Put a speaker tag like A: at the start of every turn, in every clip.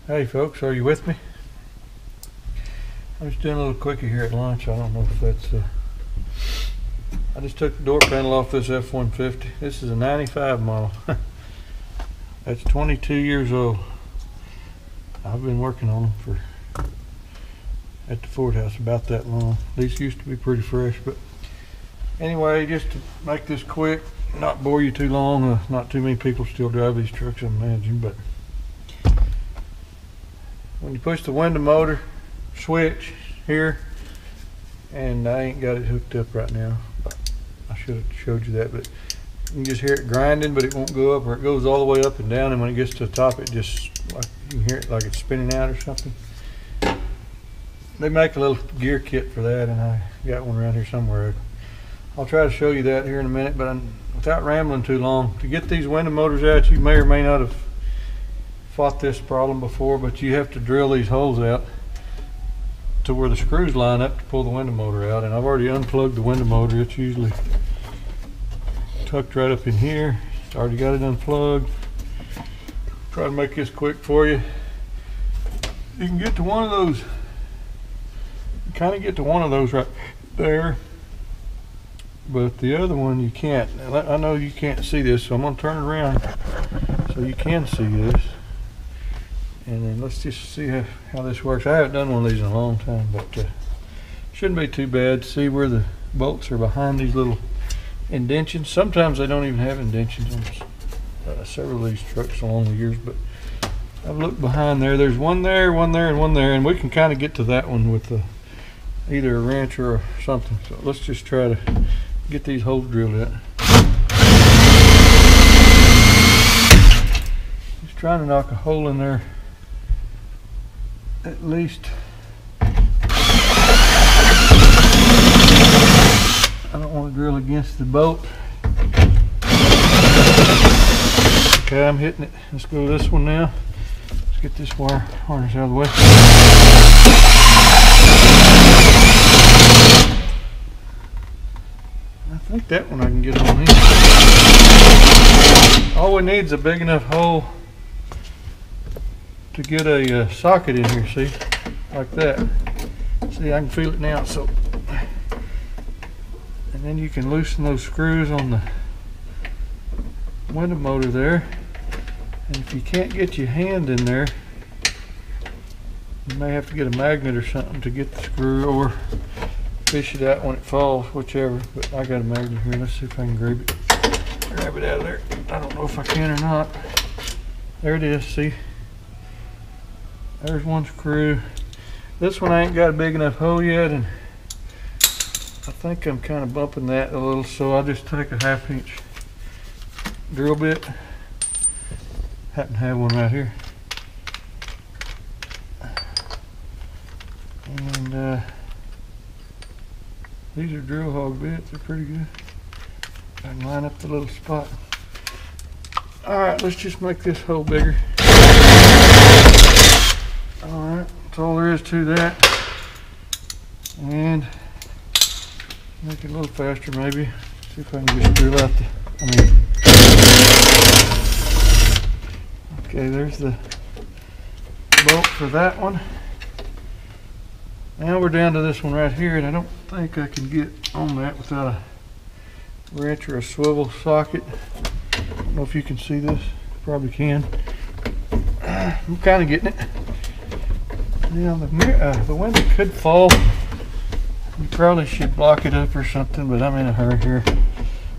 A: Hey folks, are you with me? I'm just doing a little quickie here at lunch. I don't know if that's I just took the door panel off this F-150. This is a 95 model. That's 22 years old. I've been working on them at the Ford house about that long. These used to be pretty fresh, but anyway, just to make this quick, not bore you too long. Not too many people still drive these trucks, I imagine, but when you push the window motor switch here, and I ain't got it hooked up right now, I should have showed you that, but you can just hear it grinding, but it won't go up, or it goes all the way up and down, and when it gets to the top, it just, like, you can hear it like it's spinning out or something. They make a little gear kit for that, and I got one around here somewhere. I'll try to show you that here in a minute, but without rambling too long, to get these window motors out, you may or may not have fought this problem before, but you have to drill these holes out to where the screws line up to pull the window motor out. And I've already unplugged the window motor. It's usually tucked right up in here. Already got it unplugged. Try to make this quick for you. You can get to one of those, right there, but the other one you can't. I know you can't see this, so I'm going to turn it around so you can see this. And then let's just see how this works. I haven't done one of these in a long time, but shouldn't be too bad. See where the bolts are behind these little indentions. Sometimes they don't even have indentions on several of these trucks along the years, but I've looked behind there. There's one there, one there, and one there, and we can kind of get to that one with either a wrench or something. So let's just try to get these holes drilled out. Just trying to knock a hole in there. At least I don't want to drill against the bolt. Okay, I'm hitting it. Let's go to this one now. Let's get this wire harness out of the way. I think that one I can get on here. All we need is a big enough hole to get a socket in here, see, like that. See, I can feel it now. So, and then you can loosen those screws on the window motor there. And if you can't get your hand in there, you may have to get a magnet or something to get the screw, or fish it out when it falls, whichever. But I got a magnet here. Let's see if I can grab it out of there. I don't know if I can or not. There it is. See. There's one screw. This one I ain't got a big enough hole yet, and I think I'm kind of bumping that a little, so I'll just take a 1/2 inch drill bit. Happen to have one right here. And these are drill hog bits. They're pretty good. I can line up the little spot. Alright, let's just make this hole bigger. Alright, that's all there is to that. And make it a little faster maybe. See if I can just drill out okay, there's the bolt for that one. Now we're down to this one right here, and I don't think I can get on that without a wrench or a swivel socket. I don't know if you can see this. Probably can. I'm kind of getting it. Now the window could fall. You probably should block it up or something, but I'm in a hurry here.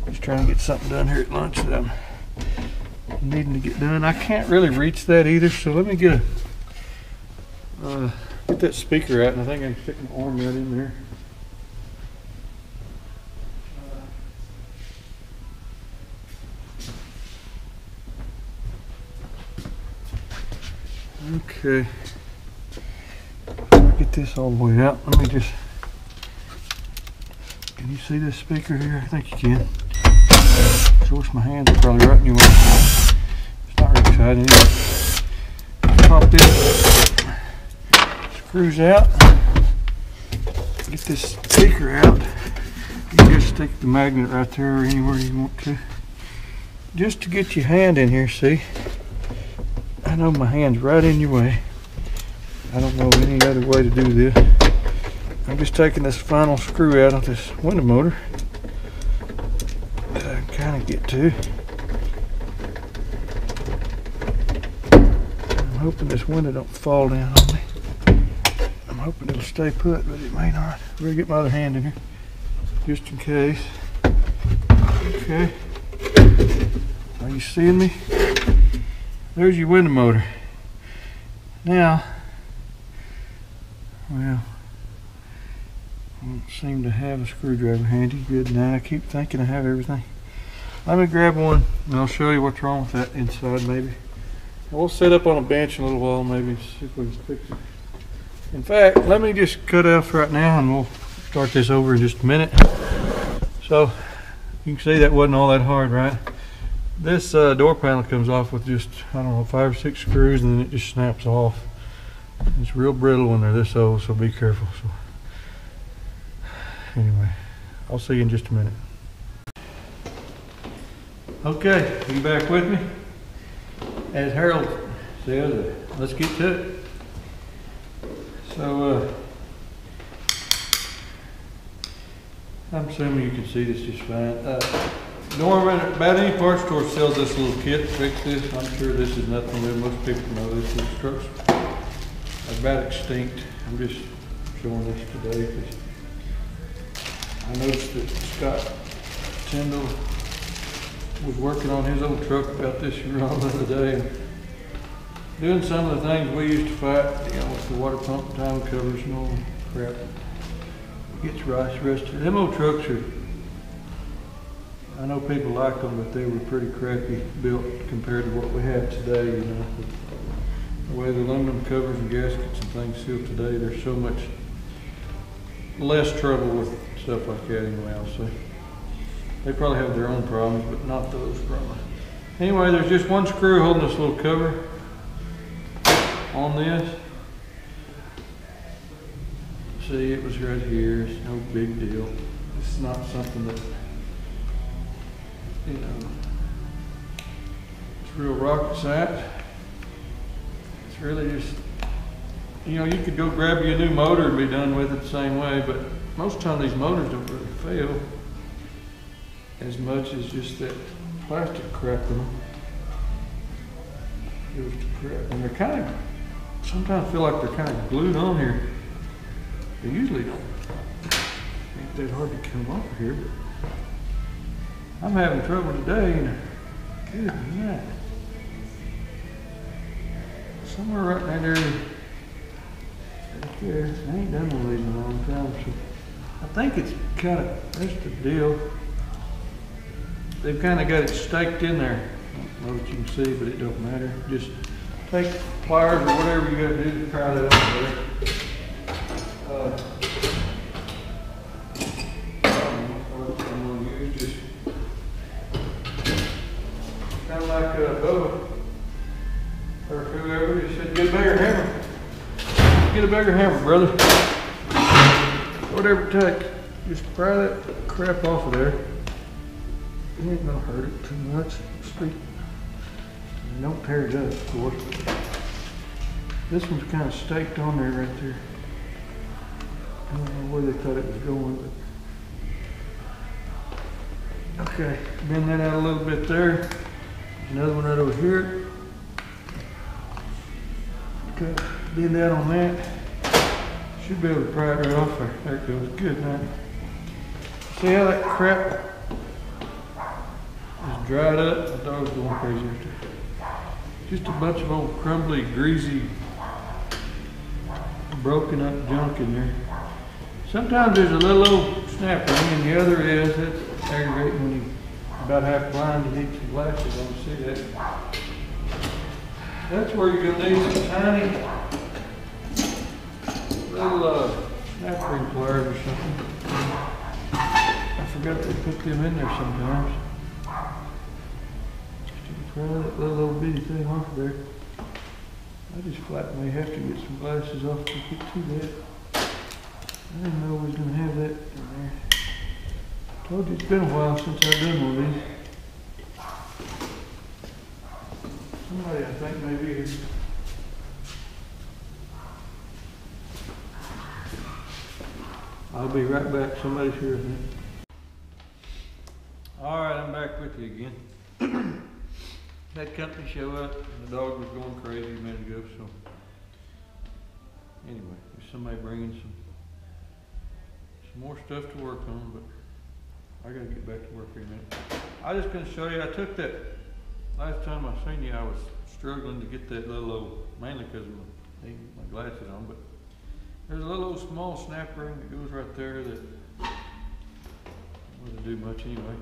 A: Just trying to get something done here at lunch that I'm needing to get done. I can't really reach that either, so let me get that speaker out, and I think I can stick my arm right in there. Okay. Get this all the way out. Let me just, can you see this speaker here? I think you can. Of course my hands are probably right in your way. It's not really tight anyway. Pop this, screws out. Get this speaker out. You can just stick the magnet right there or anywhere you want to. Just to get your hand in here, see? I know my hand's right in your way. I don't know any other way to do this. I'm just taking this final screw out of this window motor that I can kind of get to. I'm hoping this window don't fall down on me. I'm hoping it'll stay put, but it may not. I'm gonna get my other hand in here just in case. Okay. Are you seeing me? There's your window motor. Now, well, I don't seem to have a screwdriver handy. Good. Now I keep thinking I have everything. Let me grab one and I'll show you what's wrong with that inside maybe. We'll set up on a bench in a little while maybe and see if we can fix it. In fact, let me just cut off right now and we'll start this over in just a minute. So, you can see that wasn't all that hard, right? This door panel comes off with just, I don't know, 5 or 6 screws, and then it just snaps off. It's real brittle when they're this old, so be careful. So, anyway, I'll see you in just a minute. Okay, you back with me? As Harold says, let's get to it. So, I'm assuming you can see this just fine. Norman, about any parts store sells this little kit to fix this. I'm sure this is nothing new. Most people know this. These trucks are about extinct. I'm just showing this today because I noticed that Scott Tyndall was working on his old truck about this year all the other day. And doing some of the things we used to fight, you know, with the water pump time covers and all crap. It gets rusted. Them old trucks are, I know people like them, but they were pretty crappy built compared to what we have today, you know. The way the aluminum covers and gaskets and things seal today, there's so much less trouble with stuff like that anyway, I'll say. They probably have their own problems, but not those probably. Anyway, there's just one screw holding this little cover on this. See, it was right here. It's no big deal. It's not something that, you know, it's real rocket science. It's really just, you know, you could go grab you a new motor and be done with it the same way, but most of the time these motors don't really fail as much as just that plastic crap in them. It was the crap. And they're kind of, sometimes feel like they're kind of glued on here. They usually don't. Ain't that hard to come off of here, but I'm having trouble today, and good night. Somewhere right in that area, right there. I ain't done one of these in a long time, so I think it's kind of, that's the deal. They've kind of got it staked in there. I don't know what you can see, but it don't matter. Just take pliers or whatever you got to do to pry that off there. Kind of like Bubba or whoever, he said, get a bigger hammer. Get a bigger hammer, brother. Whatever it takes. Just pry that crap off of there. It ain't gonna hurt it too much. Don't tear it up, of course. This one's kind of staked on there right there. I don't know where they thought it was going, but okay, bend that out a little bit there. Another one right over here. Okay, bend that on that. Should be able to pry it right off there. There it goes. Good now. See how that crap is dried up? My dog's going crazy after. Just a bunch of old crumbly, greasy, broken up junk in there. Sometimes there's a little old snap ring, and the other is, that's aggravating when you're about half blind, you need some glasses on to see that. That's where you're going to need some tiny little snap ring pliers or something. I forgot they put them in there sometimes. Pry that little old bitty thing off there. I just flat may have to get some glasses off to get to that. I didn't know we was going to have that in there. Told you it's been a while since I've done one of these. Somebody I think may be here. I'll be right back. Somebody's here, I think. All right, I'm back with you again. Had company show up, and the dog was going crazy a minute ago, so. Anyway, there's somebody bringing some more stuff to work on, but I gotta get back to work here in a minute. I was just gonna show you, I took that, last time I seen you, I was struggling to get that little old, mainly because of my glasses on, but there's a little old small snap ring that goes right there that doesn't do much anyway.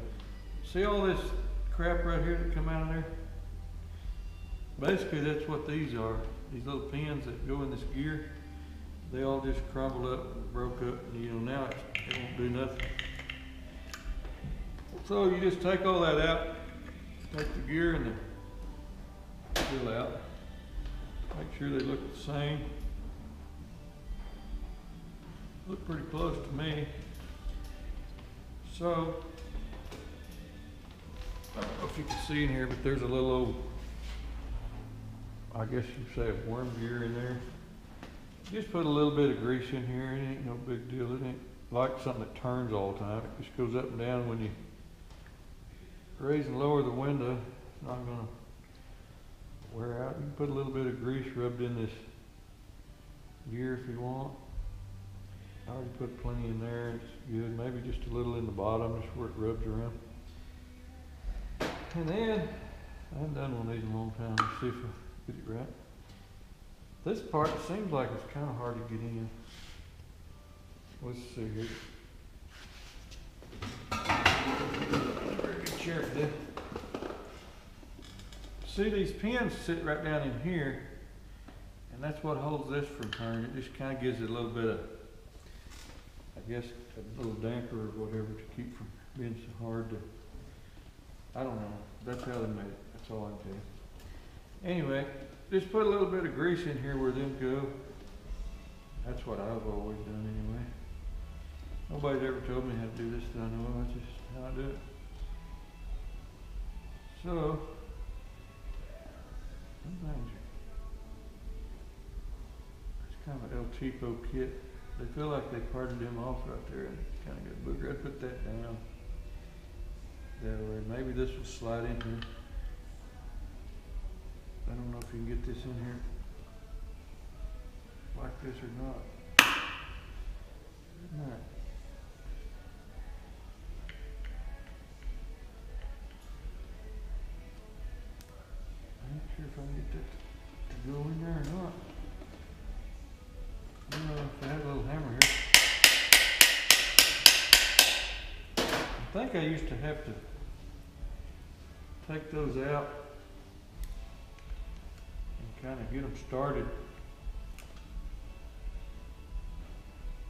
A: See all this crap right here that come out of there? Basically that's what these are. These little pins that go in this gear, they all just crumbled up and broke up, and now it won't do nothing. So you just take all that out, take the gear and the fill out, make sure they look the same. Look pretty close to me. So, I don't know if you can see in here, but there's a little old, I guess you'd say a worm gear in there. Just put a little bit of grease in here, it ain't no big deal. It ain't like something that turns all the time. It just goes up and down when you raise and lower the window. It's not gonna wear out. You can put a little bit of grease rubbed in this gear if you want. I already put plenty in there, it's good. Maybe just a little in the bottom, just where it rubs around. And then, I haven't done one of these in a long time. Let's see if I get it right. This part seems like it's kind of hard to get in. Let's see here. Very good chair for this. See, these pins sit right down in here, and that's what holds this from turning. It just kind of gives it a little bit of, I guess, a little damper or whatever to keep from being so hard to, I don't know. That's how they made it. That's all I can tell you. Anyway, just put a little bit of grease in here where them go. That's what I've always done anyway. Nobody's ever told me how to do this that I know of. That's just how I do it. So, sometimes it's kind of an El Cheapo kit. They feel like they parted them off right there and kind of got booger. I'd put that down that way. Maybe this will slide in here. I don't know if you can get this in here like this or not. Alright. I'm not sure if I can get that to go in there or not. I don't know if I had a little hammer here. I think I used to have to take those out and kind of get them started.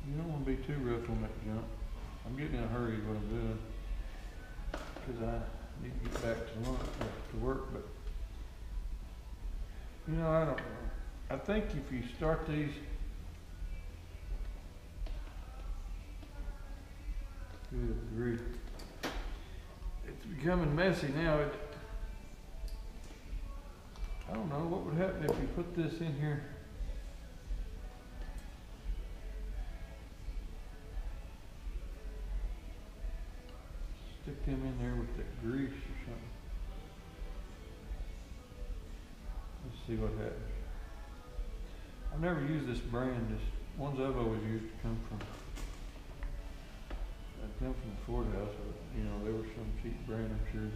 A: You don't want to be too rough on that junk. I'm getting in a hurry is what I'm doing because I need to get back to lunch to work. But I don't know. I think if you start these, good grief, it's becoming messy now. I don't know what would happen if you put this in here. Stick them in there with that grease or something. Let's see what happens. I've never used this brand. This ones I've always used to come from. I come from the Ford house. There was some cheap brand I'm sure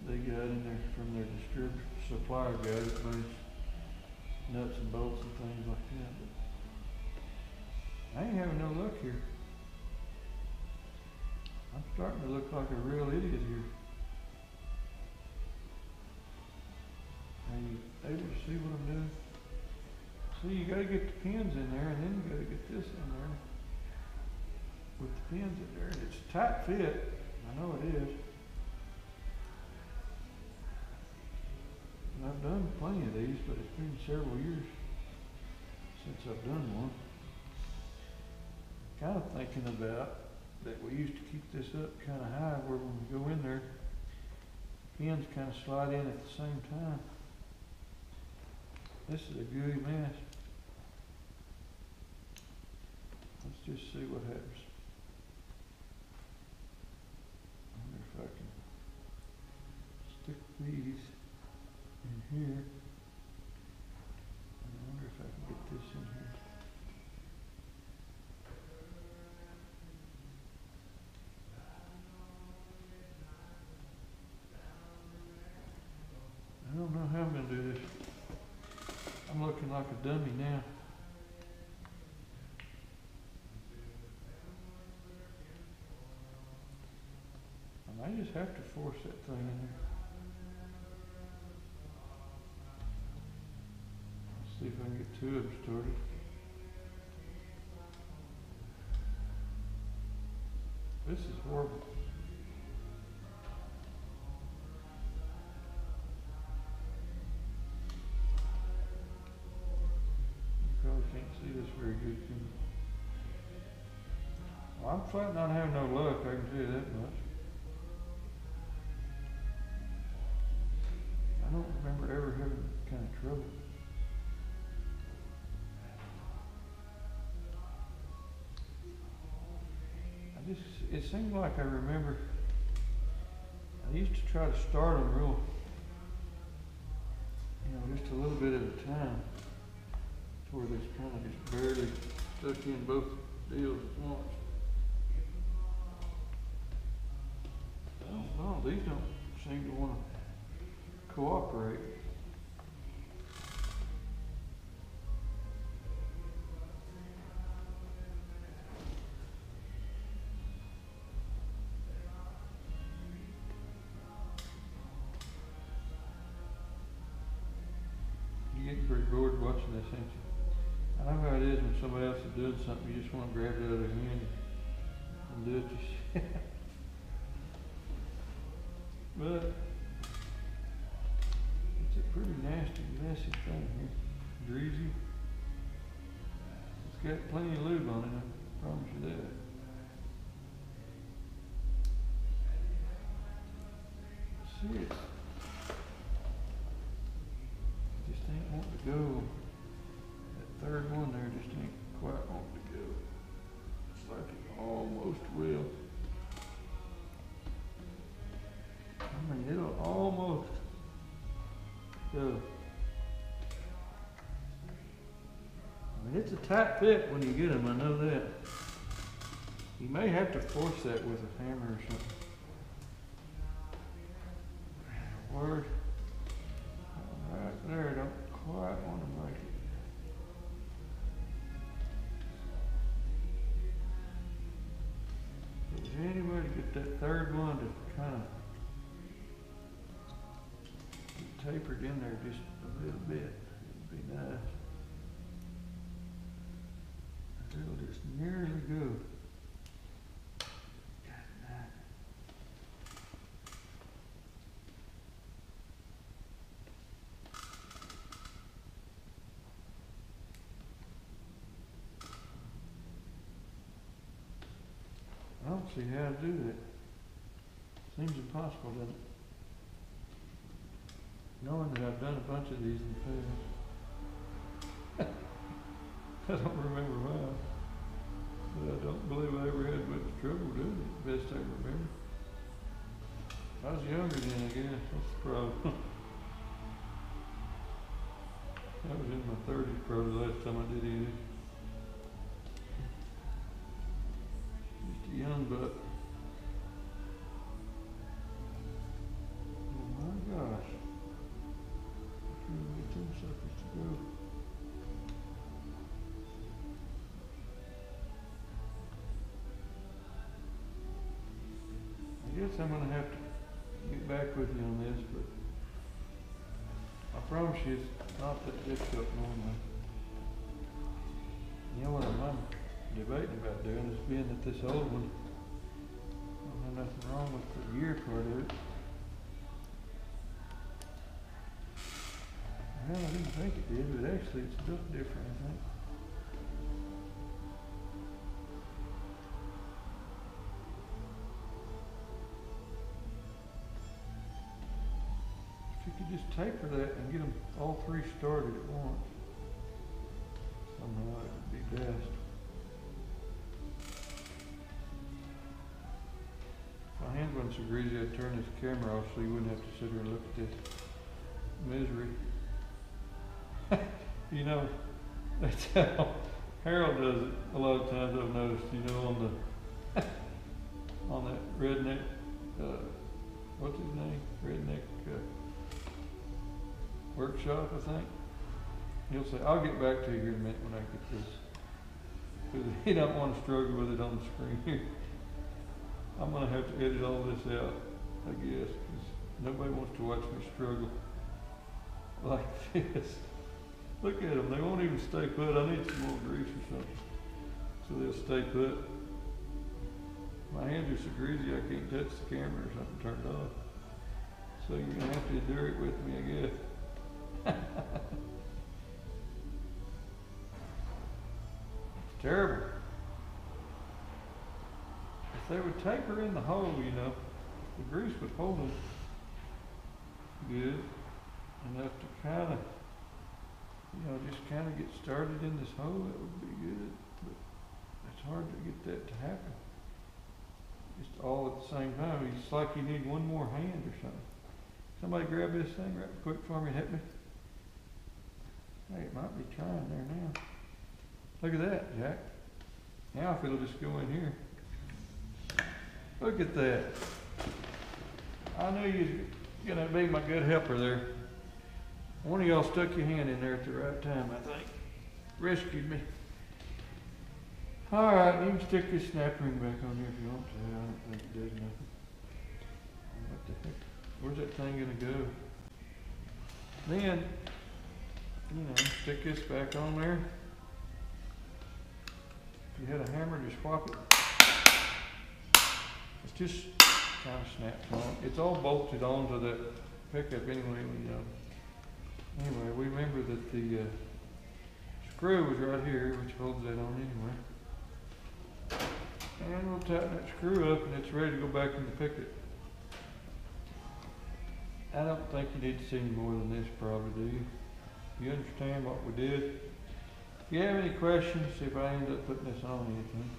A: they got in there from their distributor supplier guy that makes nuts and bolts and things like that. But I ain't having no luck here. I'm starting to look like a real idiot here. Are you able to see what I'm doing? See, you gotta get the pins in there, and then you gotta get this in there. With the pins in there, and it's a tight fit. I know it is. And I've done plenty of these, but it's been several years since I've done one. Kind of thinking about that we used to keep this up kind of high where when we go in there, pins kind of slide in at the same time. This is a gooey mess. Let's just see what happens. I wonder if I can stick these in here. And I wonder if I can get this in here. I don't know how I'm going to do this. I'm looking like a dummy now. I might just have to force that thing in there. Let's see if I can get two of them started. This is horrible. Can't see this very good, can you? Well, I'm flat not having no luck, I can tell you that much. I don't remember ever having that kind of trouble. It seemed like I remember, I used to try to start them real, just a little bit at a time. Where they kind of just barely stuck in both deals at once. I don't know, these don't seem to want to cooperate. You're getting pretty bored watching this, ain't you? I know how it is when somebody else is doing something, you just want to grab it out of their hand and do it yourself. But it's a pretty nasty, messy thing here. Greasy. It's got plenty of lube on it, I promise you that. See, it just ain't wanting to go. Third one there just ain't quite wanting to go. It's like it almost will. I mean, it'll almost go. I mean, it's a tight fit when you get them, I know that. You may have to force that with a hammer or something. Word. Right there, I don't quite want to make it. Is there any way to get that third one to kind of get tapered in there just a little bit? It'd be nice. It'll just nearly go. I don't see how to do that. Seems impossible, doesn't it? Knowing that I've done a bunch of these in the past. I don't remember why. But I don't believe I ever had much trouble doing it, best I can remember. I was younger then, I guess. That's the problem. I was in my 30s probably the last time I did anything. Young buck. Oh my gosh. I can't get them suckers to go. I guess I'm going to have to get back with you on this, but I promise you it's not that difficult normally. You know what I'm debating about doing is being that this old one, I don't have nothing wrong with the gear part of it. Well, I didn't think it did, but actually it's built different, I think. If you could just taper that and get them all three started at once, somehow it would be best. My hands wasn't so greasy, I'd turn this camera off so you wouldn't have to sit here and look at this misery. You know, that's how Harold does it a lot of times. I've noticed, you know, on that redneck, what's his name? Redneck workshop, I think. He'll say, "I'll get back to you here in a minute when I get this." Because he don't want to struggle with it on the screen here. I'm gonna have to edit all this out, I guess, because nobody wants to watch me struggle like this. Look at them, they won't even stay put. I need some more grease or something, so they'll stay put. My hands are so greasy I can't touch the camera or something turned off. So you're gonna have to endure it with me, I guess. It's terrible. If they would taper in the hole, you know, the grease would hold them good enough to kind of, you know, just kind of get started in this hole. That would be good, but it's hard to get that to happen. Just all at the same time. It's like you need one more hand or something. Somebody grab this thing right quick for me and help me. Hey, it might be trying there now. Look at that, Jack. Now if it'll just go in here. Look at that. I knew you was gonna be my good helper there. One of y'all stuck your hand in there at the right time, I think. Rescued me. All right, you can stick your snap ring back on here if you want to. I don't think it does nothing. What the heck? Where's that thing gonna go? Then, you know, stick this back on there. If you had a hammer, just swap it. It's just kind of snaps on. It's all bolted onto that pickup anyway, you know. Anyway, we remember that the screw was right here, which holds that on anyway. And we'll tighten that screw up and it's ready to go back in the pickup. I don't think you need to see any more than this probably, do you? You understand what we did? If you have any questions, if I end up putting this on anything,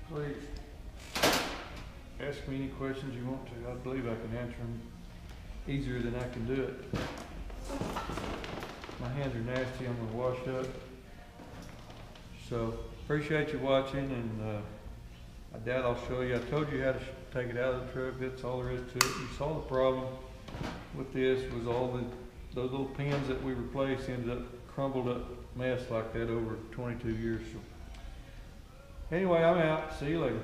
A: please ask me any questions you want to. I believe I can answer them easier than I can do it. My hands are nasty, I'm gonna wash up. So, appreciate you watching, and I doubt I'll show you. I told you how to take it out of the truck. That's all there is to it. You saw the problem with this was all those little pins that we replaced ended up crumbled up mess like that over 22 years. So, anyway, I'm out. See you later.